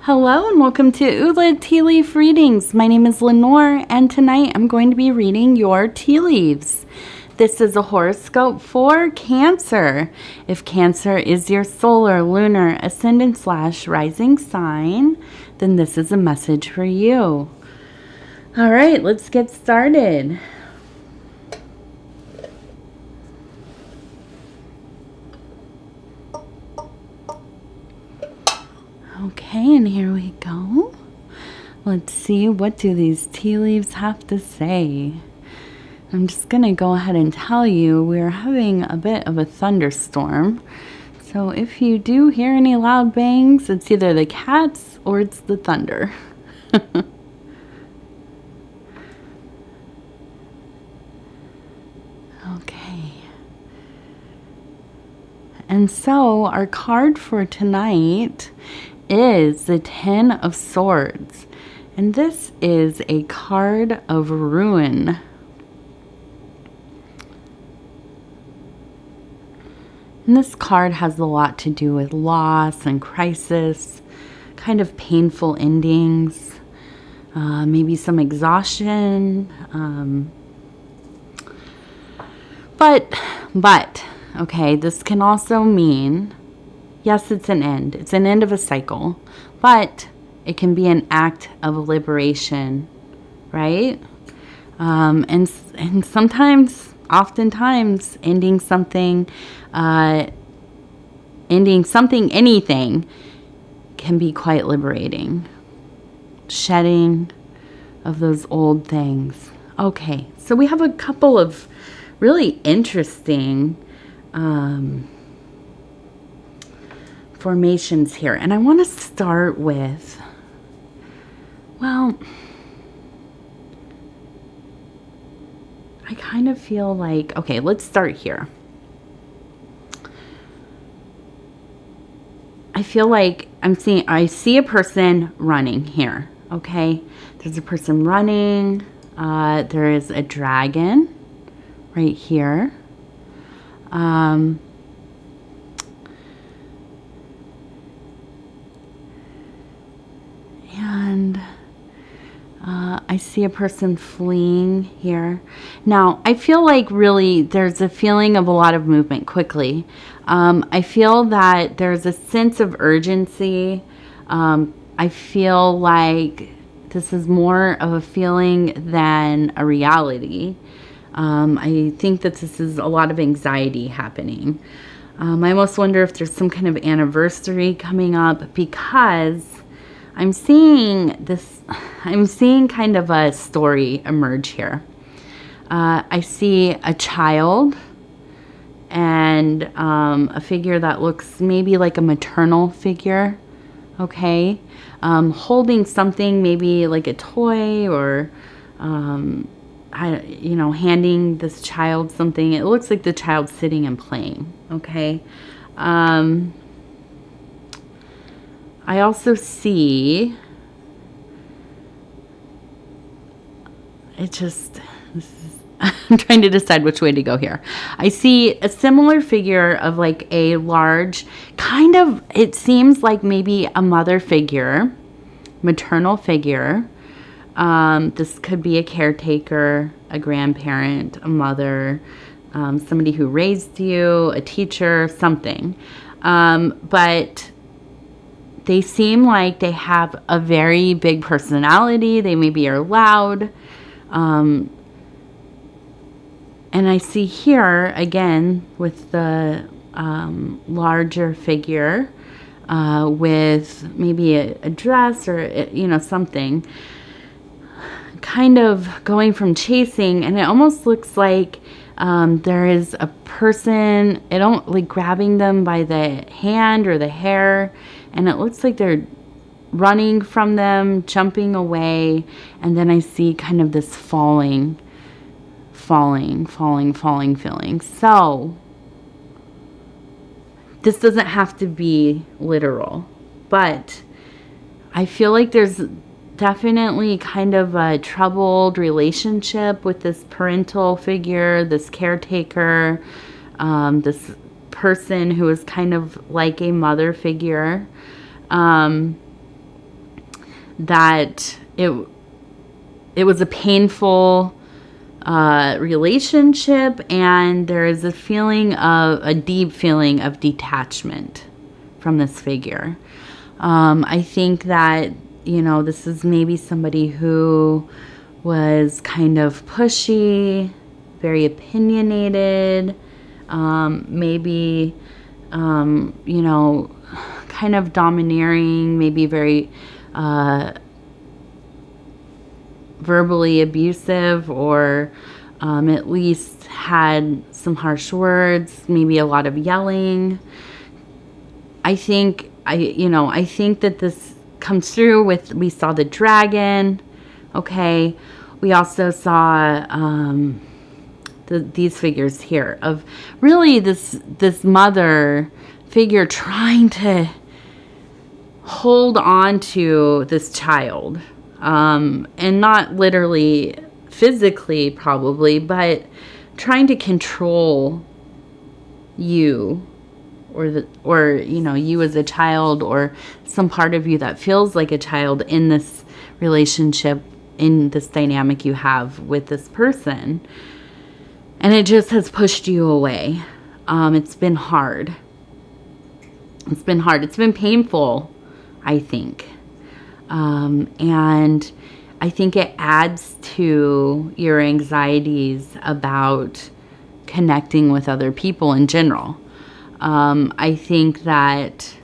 Hello and welcome to Ula Tea Leaf Readings. My name is Lenor and tonight I'm going to be reading your tea leaves. This is a horoscope for Cancer. If Cancer is your solar, lunar, ascendant / rising sign, then this is a message for you. All right, let's get started. Okay, and here we go. Let's see, what do these tea leaves have to say? I'm just going to go ahead and tell you we're having a bit of a thunderstorm. So if you do hear any loud bangs, it's either the cats or it's the thunder. Okay. And so our card for tonight is the Ten of Swords, and this is a card of ruin. And this card has a lot to do with loss and crisis, kind of painful endings, maybe some exhaustion, but okay, this can also mean, yes, it's an end. It's an end of a cycle, but it can be an act of liberation, right? And sometimes, oftentimes, ending something, anything, can be quite liberating. Shedding of those old things. Okay, so we have a couple of really interesting formations here, and I want to start with, well, I kind of feel like, okay, let's start here. I feel like I see a person running here, okay? There's a person running, there is a dragon right here. And I see a person fleeing here. Now, I feel like really there's a feeling of a lot of movement quickly. I feel that there's a sense of urgency. I feel like this is more of a feeling than a reality. I think that this is a lot of anxiety happening. I almost wonder if there's some kind of anniversary coming up, because I'm seeing kind of a story emerge here. I see a child and a figure that looks maybe like a maternal figure, okay? Holding something, maybe like a toy, or handing this child something. It looks like the child's sitting and playing, okay? I also see, I'm trying to decide which way to go here. I see a similar figure of like a large, kind of, it seems like maybe a mother figure, maternal figure. This could be a caretaker, a grandparent, a mother, somebody who raised you, a teacher, something. But they seem like they have a very big personality. They maybe are loud. And I see here, again, with the larger figure, with maybe a dress or, something, kind of going from chasing, and it almost looks like there is a person, grabbing them by the hand or the hair, and it looks like they're running from them, jumping away, and then I see kind of this falling feeling. So this doesn't have to be literal, but I feel like there's definitely kind of a troubled relationship with this parental figure, this caretaker, this person who is kind of like a mother figure. that it was a painful relationship, and there is a deep feeling of detachment from this figure. I think that, this is maybe somebody who was kind of pushy, very opinionated, maybe, kind of domineering, maybe very verbally abusive, or at least had some harsh words, maybe a lot of yelling. I think that this comes through we saw the dragon. Okay. We also saw these figures here of really this mother figure trying to hold on to this child, and not literally physically probably, but trying to control you, or you as a child, or some part of you that feels like a child in this relationship, in this dynamic you have with this person. And it just has pushed you away. It's been hard. It's been painful, I think. And I think it adds to your anxieties about connecting with other people in general. I think that,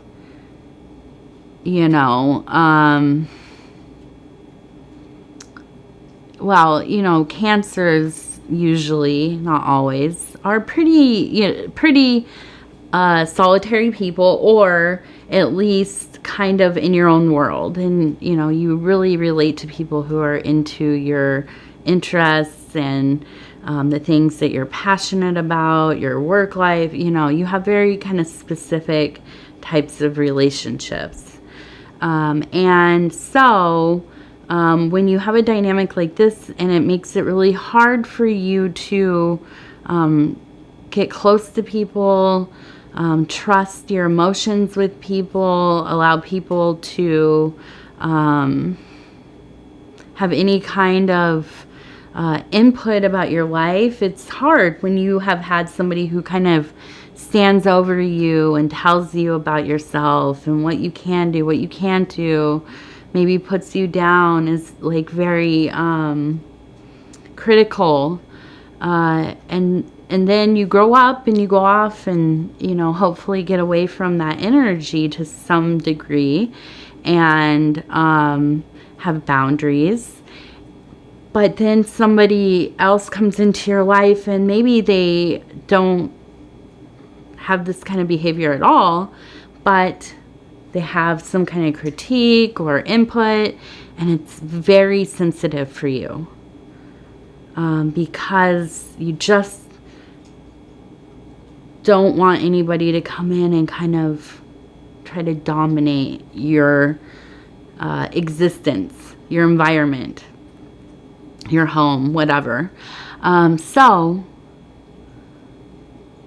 cancers usually, not always, are pretty solitary people, or at least kind of in your own world. And, you really relate to people who are into your interests and the things that you're passionate about, your work life. You have very kind of specific types of relationships. And so when you have a dynamic like this, and it makes it really hard for you to get close to people, trust your emotions with people, allow people to have any kind of input about your life. It's hard when you have had somebody who kind of stands over you and tells you about yourself and what you can do, what you can't do, maybe puts you down, is like very critical. And then you grow up and you go off and, hopefully get away from that energy to some degree, and have boundaries. But then somebody else comes into your life, and maybe they don't have this kind of behavior at all, but they have some kind of critique or input, and it's very sensitive for you, because you just don't want anybody to come in and kind of try to dominate your existence, your environment, your home, whatever. So,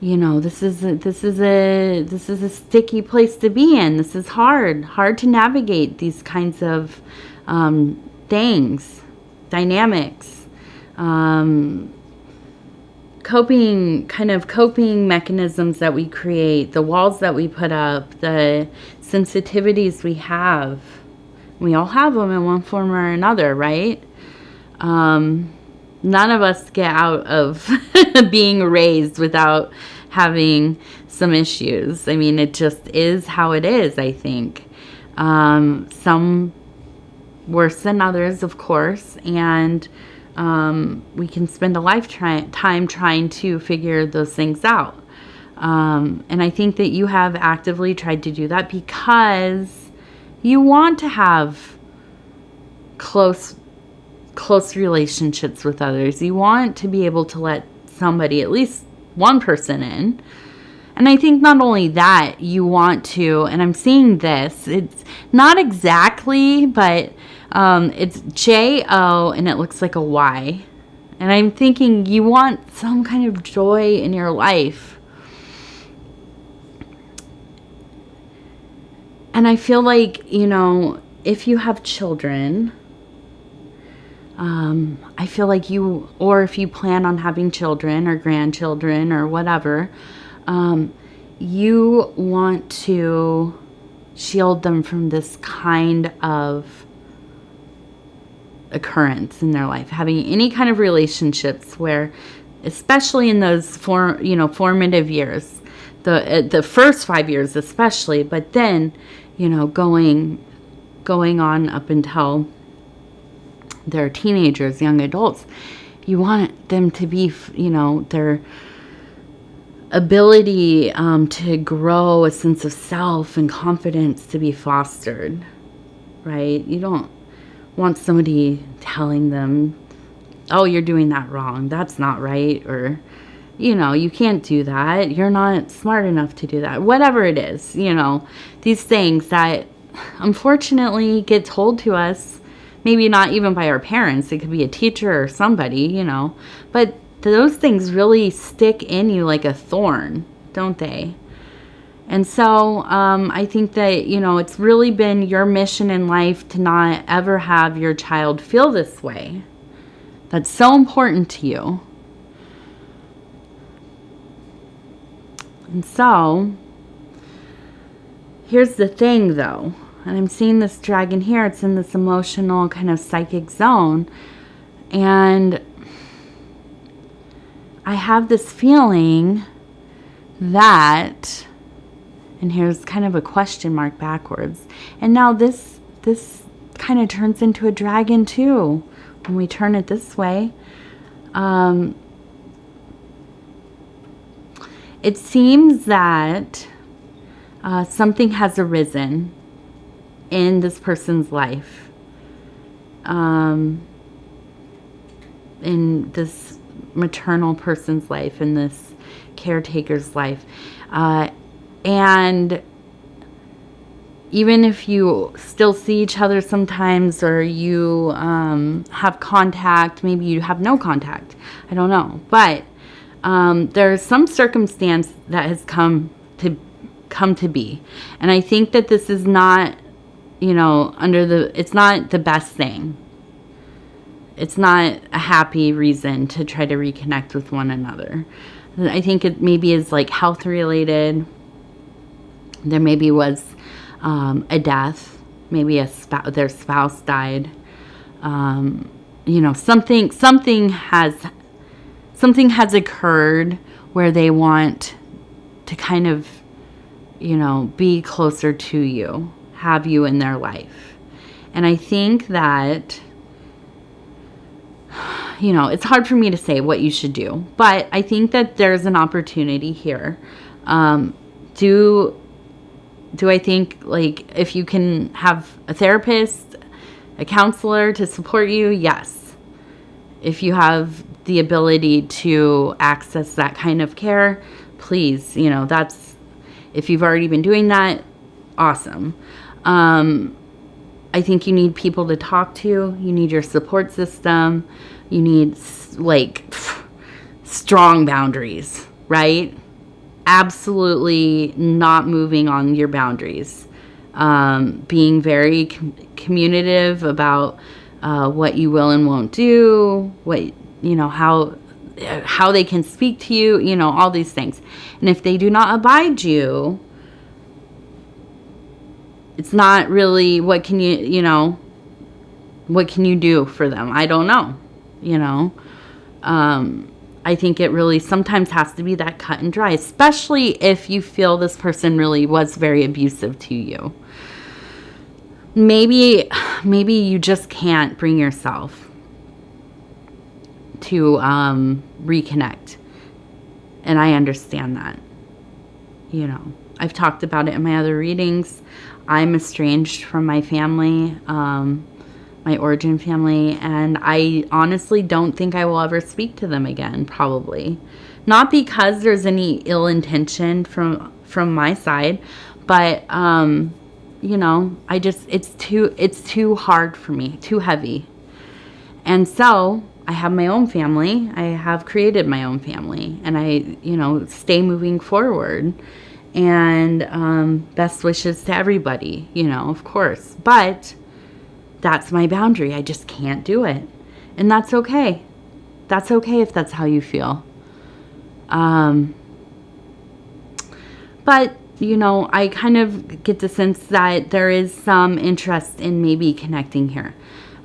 this is a sticky place to be in. This is hard to navigate these kinds of things, dynamics, coping mechanisms that we create, the walls that we put up, the sensitivities we have. We all have them in one form or another, right? None of us get out of being raised without having some issues. I mean, it just is how it is, I think. Some worse than others, of course, and we can spend a lifetime trying to figure those things out. And I think that you have actively tried to do that because you want to have close relationships with others. You want to be able to let somebody, at least one person, in. And I think not only that, you want to, and I'm seeing this, it's not exactly, but it's J-O and it looks like a Y. And I'm thinking you want some kind of joy in your life. And I feel like, if you have children, I feel like you, or if you plan on having children or grandchildren or whatever, you want to shield them from this kind of occurrence in their life, having any kind of relationships where, especially in those formative years, the first 5 years especially, but then, going on up until they're teenagers, young adults, you want them to be, their ability to grow a sense of self and confidence to be fostered, right? You don't want somebody telling them, oh, you're doing that wrong, that's not right, or, you can't do that, you're not smart enough to do that, whatever it is, these things that unfortunately get told to us, maybe not even by our parents, it could be a teacher or somebody, but those things really stick in you like a thorn, don't they? And so I think that, it's really been your mission in life to not ever have your child feel this way. That's so important to you. And so, here's the thing though, and I'm seeing this dragon here, it's in this emotional kind of psychic zone, and I have this feeling that, and here's kind of a question mark backwards, and now this kind of turns into a dragon too when we turn it this way. It seems that something has arisen in this person's life, in this maternal person's life, in this caretaker's life, and even if you still see each other sometimes, or you have contact, maybe you have no contact, I don't know, but there's some circumstance that has come to be, and I think that this is not, it's not the best thing. It's not a happy reason to try to reconnect with one another. I think it maybe is like health related. There maybe was a death, maybe their spouse died. Something has occurred where they want to kind of, be closer to you, have you in their life. And I think that, it's hard for me to say what you should do, but I think that there's an opportunity here. Do I think, like, if you can have a therapist, a counselor to support you? Yes. If you have the ability to access that kind of care, please, that's, if you've already been doing that, awesome. I think you need people to talk to. You need your support system. You need, like, strong boundaries, right? Absolutely not moving on your boundaries. Being very communicative about what you will and won't do, how they can speak to you, all these things. And if they do not abide you, it's not really, what can you do for them? I don't know, I think it really sometimes has to be that cut and dry, especially if you feel this person really was very abusive to you. Maybe you just can't bring yourself to reconnect. And I understand that. I've talked about it in my other readings. I'm estranged from my family, my origin family, and I honestly don't think I will ever speak to them again, probably. Not because there's any ill intention from my side, but it's too hard for me, too heavy. And so I have my own family. I have created my own family, and I, stay moving forward. And best wishes to everybody, of course. But that's my boundary. I just can't do it. And that's okay. That's okay if that's how you feel. But, you know, I kind of get the sense that there is some interest in maybe connecting here.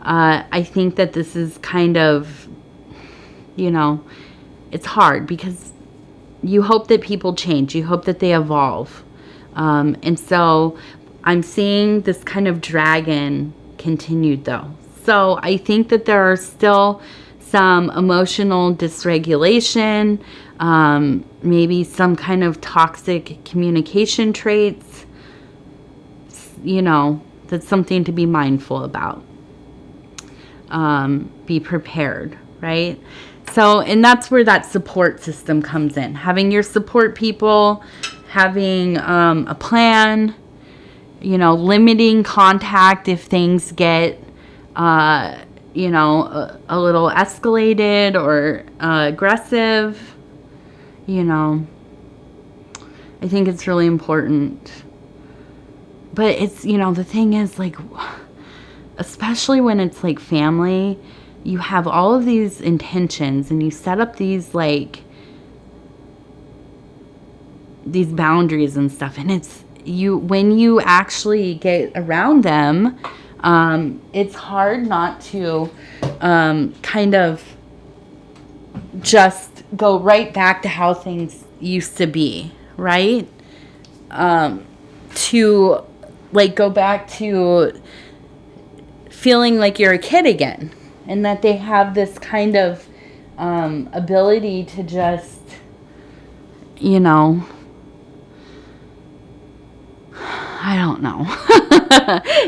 I think that this is kind of, you know, it's hard because you hope that people change. You hope that they evolve. And so I'm seeing this kind of dragon continued though. So I think that there are still some emotional dysregulation, maybe some kind of toxic communication traits. You know, that's something to be mindful about. Be prepared, right? So, and that's where that support system comes in. Having your support people, having a plan, you know, limiting contact if things get, you know, a little escalated or aggressive, you know. I think it's really important. But it's, you know, the thing is, like, especially when it's like family, you have all of these intentions and you set up these, like, these boundaries and stuff. And it's, when you actually get around them, it's hard not to kind of just go right back to how things used to be, right? To, like, go back to feeling like you're a kid again. And that they have this kind of ability to just, you know, I don't know.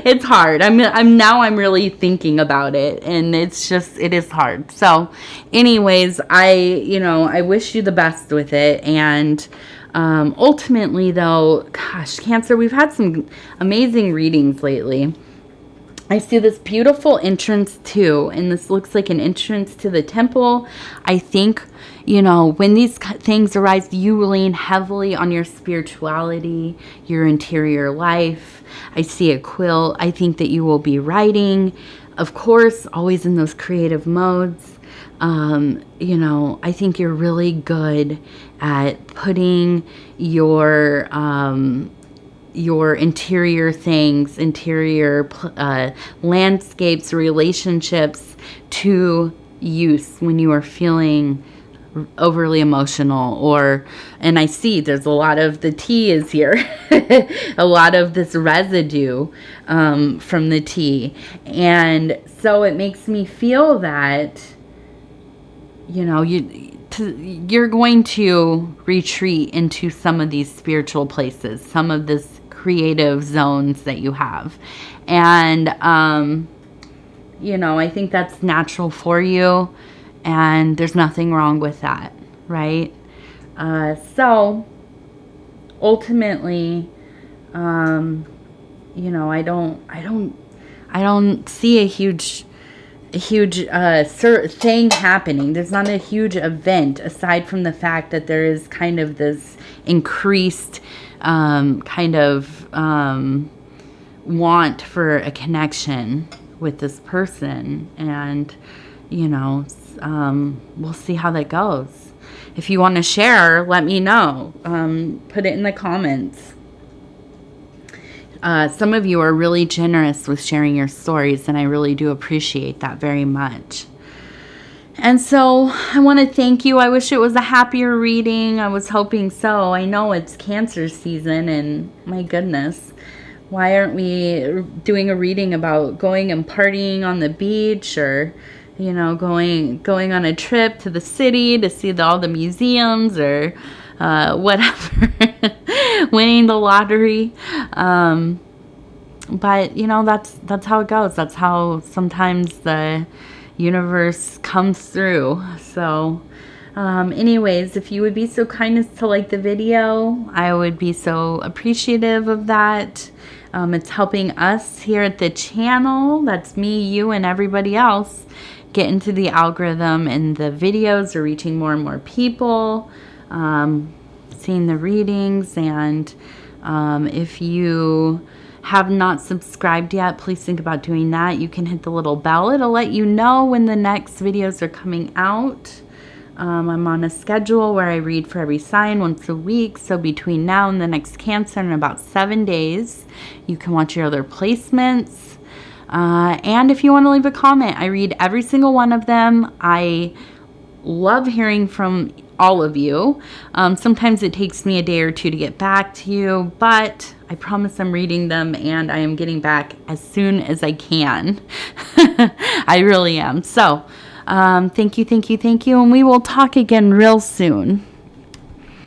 It's hard. I'm really thinking about it, and it's just, it is hard. So anyways, I wish you the best with it. And ultimately though, gosh, Cancer, we've had some amazing readings lately. I see this beautiful entrance too, and this looks like an entrance to the temple. I think, you know, when these things arise, you lean heavily on your spirituality, your interior life. I see a quill. I think that you will be writing, of course, always in those creative modes. You know, I think you're really good at putting your interior things, landscapes, relationships to use when you are feeling overly emotional, and I see there's a lot of the tea is here, a lot of this residue from the tea. And so it makes me feel that, you know, you're going to retreat into some of these spiritual places, some of this creative zones that you have. And, you know, I think that's natural for you, and there's nothing wrong with that, right? So ultimately, you know, I don't see a huge thing happening. There's not a huge event aside from the fact that there is kind of this increased kind of want for a connection with this person. And, you know, we'll see how that goes. If you want to share, let me know. Put it in the comments. Some of you are really generous with sharing your stories, and I really do appreciate that very much. And so I want to thank you. I wish it was a happier reading. I was hoping so. I know it's Cancer season, and my goodness, why aren't we doing a reading about going and partying on the beach, or, you know, going on a trip to the city to see all the museums, or whatever, winning the lottery. But, you know, that's how it goes. That's how sometimes the universe comes through. So anyways, if you would be so kind as to like the video, I would be so appreciative of that. It's helping us here at the channel, that's me, you, and everybody else, get into the algorithm, and the videos are reaching more and more people, seeing the readings. And if you have not subscribed yet, please think about doing that. You can hit the little bell. It'll let you know when the next videos are coming out. I'm on a schedule where I read for every sign once a week. So between now and the next Cancer in about 7 days, you can watch your other placements. And if you want to leave a comment, I read every single one of them. I love hearing from all of you. Sometimes it takes me a day or two to get back to you, but I promise I'm reading them and I am getting back as soon as I can. I really am. So, thank you, and we will talk again real soon.